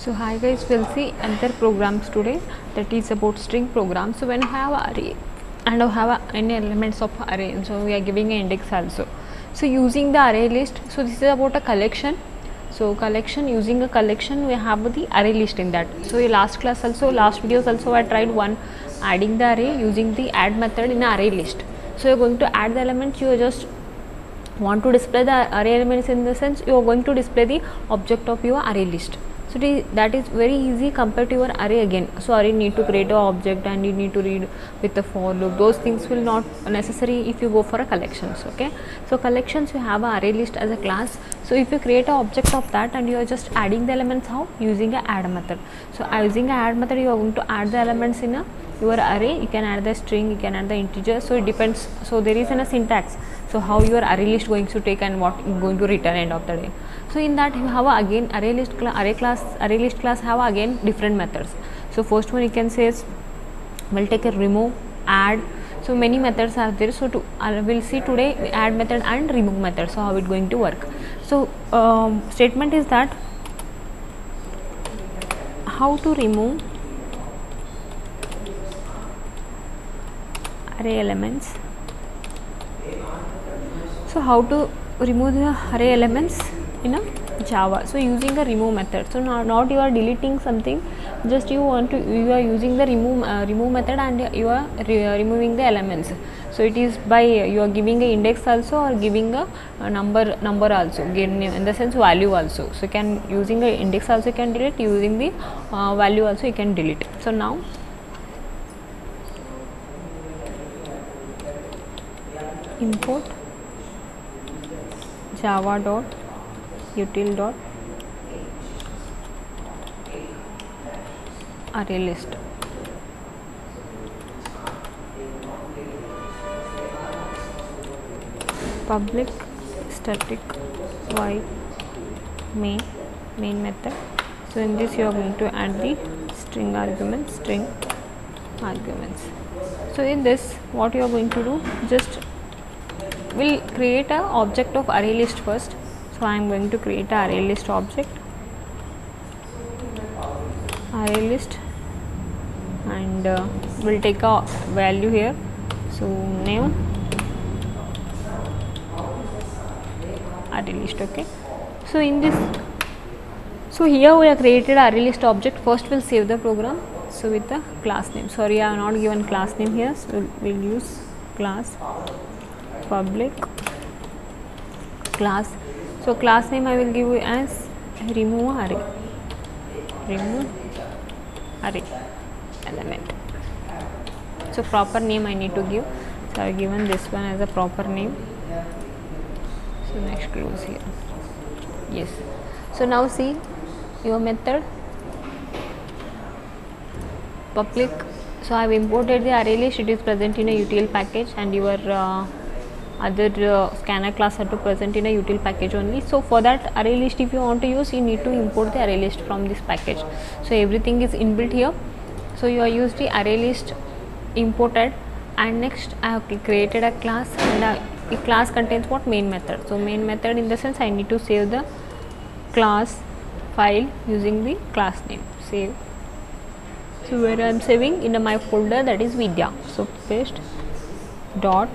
So hi guys, we'll see another programs today that is about string program. So when I have a array and I have any elements of array, so we are giving an index also. So using the array list, so this is about a collection. So collection, using a collection we have the array list in that. So in last class also, last videos also I tried one adding the array using the add method in array list. So you're going to add the elements, you just want to display the array elements, in the sense you are going to display the object of your array list. So that is very easy compared to your array again. So array need to create an object and you need to read with the for loop. Those things will not necessary if you go for a collections. Okay, so collections you have a array list as a class. So if you create an object of that and you are just adding the elements, how? Using a add method. So using a add method you are going to add the elements in your array. You can add the string, you can add the integer, so it depends. So there is a syntax, so how your array list going to take and what going to return end of the day. So in that you have again array list array list class have again different methods. So first one you can say is we'll take a remove, add. So many methods are there. So we'll see today add method and remove method, so how it going to work. So statement is that how to remove array elements. So how to remove the array elements in a Java. So using a remove method. So not you are deleting something, just you want to, you are using the remove method and you are removing the elements. So it is by you are giving a index also or giving a number also, in the sense value also. So you can using a index also you can delete, using the value also you can delete. So now import java.util dot array list. Public static void main method. So in this you are going to add the string arguments. So in this what you are going to do, just we'll create a object of array list first. So I am going to create a array list object, array list, and we'll take a value here. So name array list. Okay, so in this, so here we have created array list object. First we'll save the program. So with the class name, sorry I have not given class name here, so we'll use class public class. So class name I will give you as remove array element. So proper name I need to give, so I have given this one as a proper name. So next close here. Yes, so now see your method public. So I have imported the array list, it is present in a util package, and your other scanner class are to present in a util package only. So for that array list if you want to use, you need to import the array list from this package. So everything is inbuilt here. So you are used the array list imported, and next I have created a class, and a class contains what? Main method. So main method, in the sense I need to save the class file using the class name, save. So where I am saving in my folder, that is Vidya. So paste dot,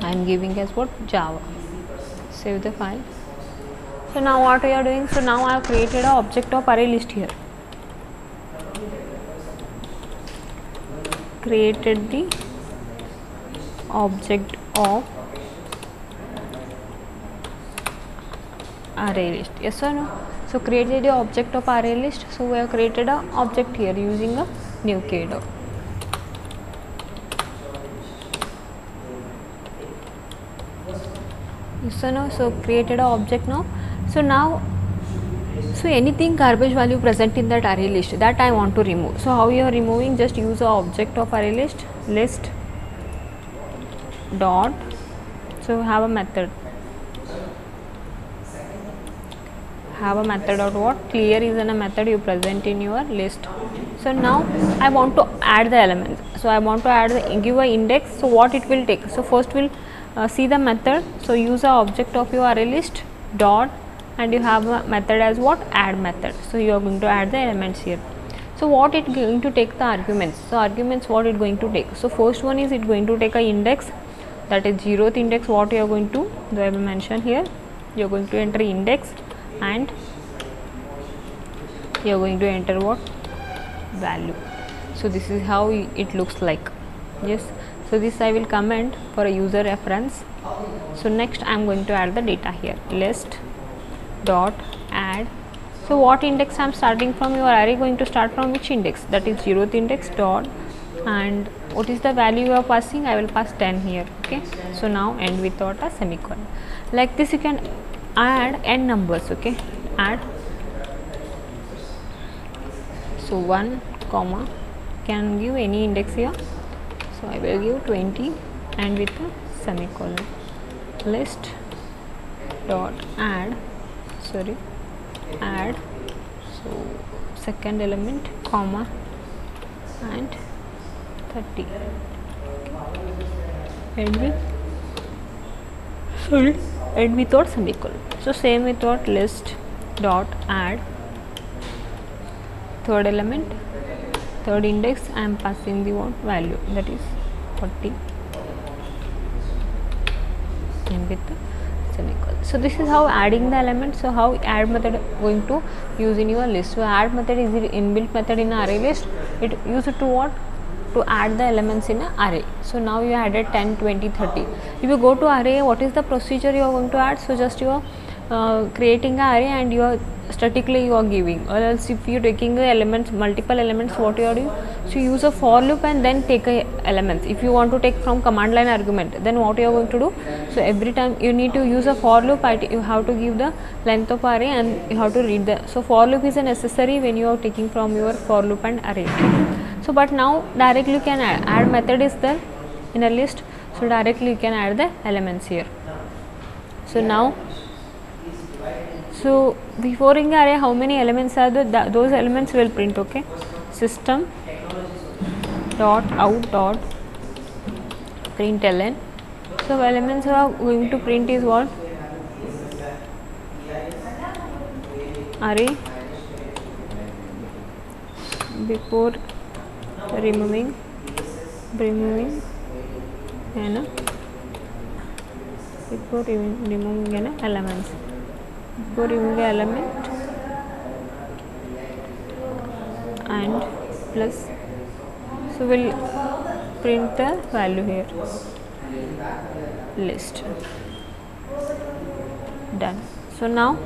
I am giving as what? Java. Save the file. So now what we are doing, so now I have created an object of array list here. Created the object of array list. Yes or no? So created the object of array list. So we have created an object here using a new keydo. So now, so created an object now. So now, so anything garbage value present in that array list, that I want to remove. So how you are removing? Just use a object of array list dot. So have a method. Have a method of what? Clear is a method you present in your list. So now I want to add the elements. So I want to add give a index. So what it will take? So first we'll see the method. So use a object of your array list dot and you have a method as what, add method. So you are going to add the elements here. So what it going to take the arguments, so arguments what it going to take. So first one is it going to take a index, that is 0th index. What you are going to do, I will mention here, you are going to enter index and you are going to enter what, value. So this is how it looks like. Yes, so this I will comment for a user reference. So next I am going to add the data here, list dot add. So what index I am starting from, your array going to start from which index, that is 0th index dot, and what is the value you are passing, I will pass 10 here. Okay, so now end without a semicolon. Like this you can add n numbers. Okay, add, so 1 comma, can give any index here, so I will give 20 and with a semicolon, list dot add, sorry, add, so second element comma and 30, end with, sorry, end without semicolon. So same without list dot add, third element, third index, I am passing the what, value, that is 40 and with the semicolon. So this is how adding the elements. So how add method going to use in your list. So add method is the inbuilt method in array list. It used to what, to add the elements in an array. So now you added 10, 20, 30. If you go to array, what is the procedure you are going to add? So just you are creating an array and you are statically you are giving, or else if you are taking the elements, multiple elements, what you are doing, so use a for loop and then take a elements. If you want to take from command line argument, then what you are going to do, so every time you need to use a for loop, you have to give the length of array and you have to read the, so for loop is a necessary when you are taking from your for loop and array. So but now directly you can add method is there in a list, so directly you can add the elements here. So now, so before in the array how many elements are there, those elements will print. Okay, system dot out dot println. So elements are going to print is what, array before removing and before removing an elements, before removing element and plus, so we'll print the value here, list, done. So now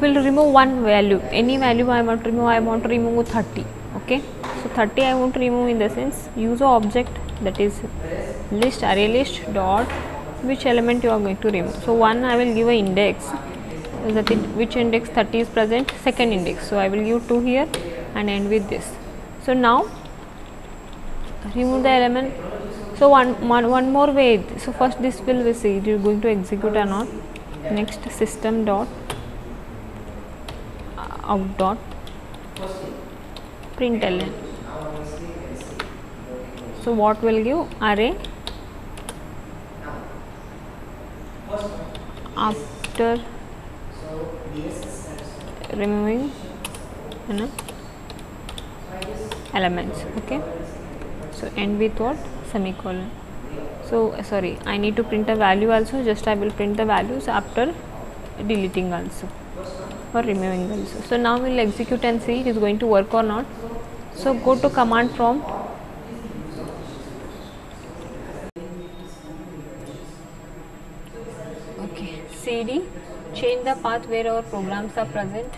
we'll remove one value, any value I want to remove, I want to remove 30. Okay, so 30 I want to remove in the sense, use a object, that is list, array list dot which element you are going to remove. So one I will give a index, that is which index 30 is present, second index, so I will give 2 here and end with this. So now remove the element. So one more way, so first this will we see it is going to execute or not. Next system dot out dot println. So what will give, array after removing elements. Okay, so end with what, semicolon. So sorry, I need to print a value also, just I will print the values after deleting also or removing also. So now we will execute and see it is going to work or not. So go to command prompt, okay, cd, change the path where our programs are present.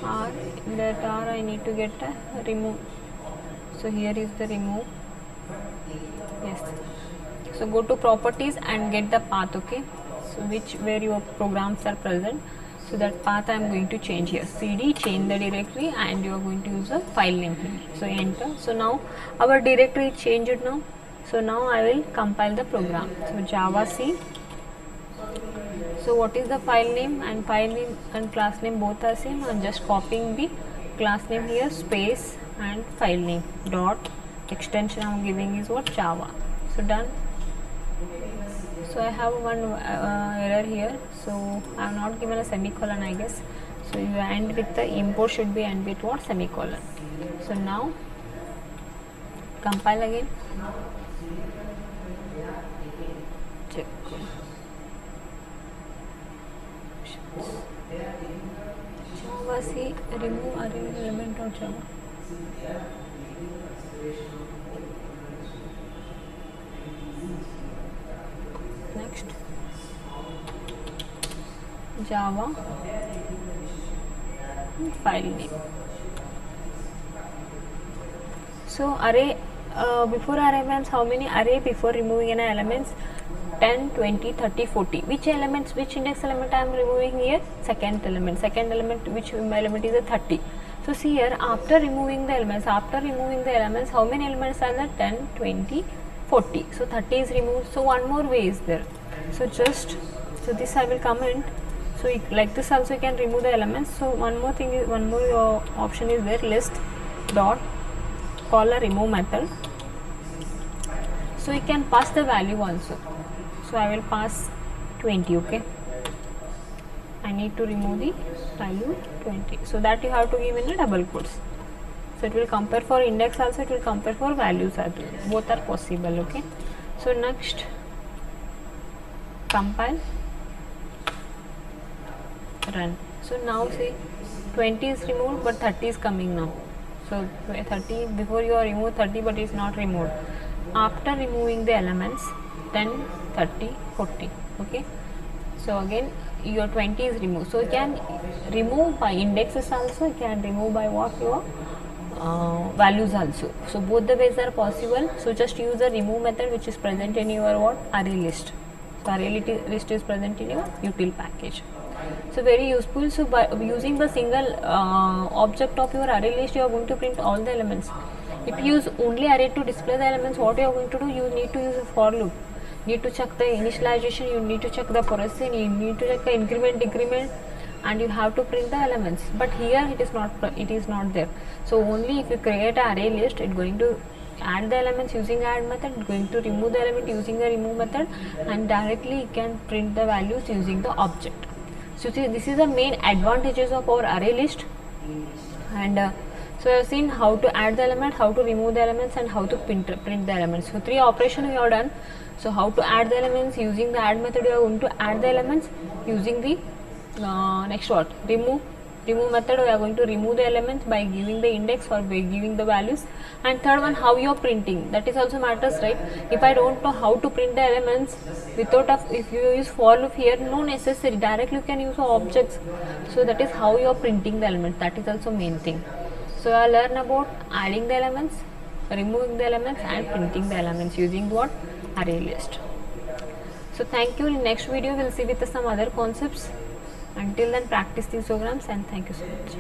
R, in that R I need to get a remove. So here is the remove. Yes. So go to properties and get the path. Okay. So where your programs are present. So that path I am going to change here. cd, change the directory, and you are going to use a file name here. So enter. So now our directory is changed now. So now I will compile the program. So Java C. So what is the file name and class name both are same. I am just copying the class name here space and file name dot extension I'm giving is what, Java. So done. So I have one error here, so I have not given a semicolon, I guess. So you end with the import should be end with what, semicolon. So now compile again, check. Java C remove array element or Java. Next, Java file name. So array, before array means how many array before removing any elements, 10, 20, 30, 40. Which elements, which index element I am removing here? Second element. Second element, which element is a 30. So see here, after removing the elements, how many elements are there? 10, 20, 40. So 30 is removed. So one more way is there. So just, so this I will comment. So like this also you can remove the elements. So one more thing is, one more option is there, list dot call a remove method. So you can pass the value also. So I will pass 20, okay. I need to remove the value 20. So that you have to give in the double quotes. So it will compare for index also, it will compare for values also. Both are possible, okay. So next, compile, run. So now see 20 is removed but 30 is coming now. So 30, before you are removed 30 but it is not removed. After removing the elements 10, 30, 40, okay. So again your 20 is removed. So you can remove by indexes also, you can remove by what, your values also. So both the ways are possible. So just use the remove method which is present in your what, array list. So array list is present in your util package. So very useful. So by using the single object of your array list, you are going to print all the elements. If you use only array to display the elements, what you are going to do, you need to use a for loop. You need to check the initialization, you need to check the processing, you need to check the increment, decrement, and you have to print the elements. But here it is not there. So only if you create an array list, it is going to add the elements using add method, it is going to remove the element using the remove method, and directly you can print the values using the object. So see, this is the main advantages of our array list. And so you have seen how to add the element, how to remove the elements, and how to print the elements. So 3 operations we have done. So how to add the elements, using the add method you are going to add the elements, using the next what, remove method we are going to remove the elements by giving the index or by giving the values. And third one, how you are printing, that is also matters, right? If I don't know how to print the elements without if you use for loop here, no necessary, directly you can use objects. So that is how you are printing the element, that is also main thing. So I learn about adding the elements, removing the elements, and printing the elements using what, array list. So thank you. In next video we will see with some other concepts. Until then, practice these programs, and thank you so much.